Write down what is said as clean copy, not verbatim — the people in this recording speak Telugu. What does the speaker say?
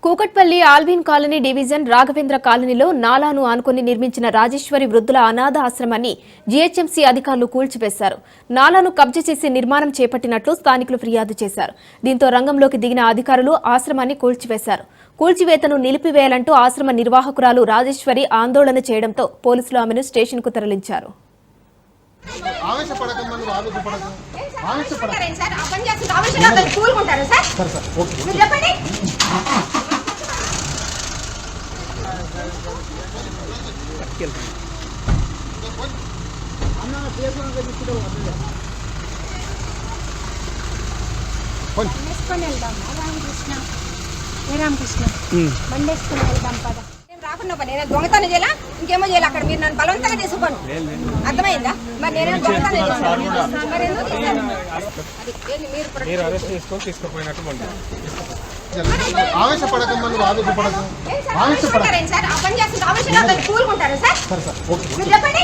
కూకట్పల్లి ఆల్విన్ కాలనీ డివిజన్ రాఘవేంద్ర కాలనీలో నాలాను ఆనుకుని నిర్మించిన రాజేశ్వరి వృద్ధుల అనాథ ఆశ్రమాన్ని జీహెచ్ఎంసీ అధికారులు కూల్చివేశారు. నాలాను కబ్జా చేసి నిర్మాణం చేపట్టినట్లు స్థానికులు ఫిర్యాదు చేశారు. దీంతో రంగంలోకి దిగిన అధికారులు ఆశ్రమాన్ని కూల్చివేశారు. కూల్చివేతను నిలిపివేయాలంటూ ఆశ్రమ నిర్వాహకురాలు రాజేశ్వరి ఆందోళన చేయడంతో పోలీసులు ఆమెను స్టేషన్కు తరలించారు. రామకృష్ణ బండేసుకుని వెళ్దాం పద. రాకుండా నేను దొంగతనం చేయాల ఇంకేమో చేయాలి. అక్కడ మీరు నన్ను బలవంతంగా తీసుకోండి, అర్థమైందా? మరి నేను దొంగతనం చేస్తాను, మరి ఎందుకు తీసాను? కూలుకుంటారు సార్, మీరు చెప్పండి.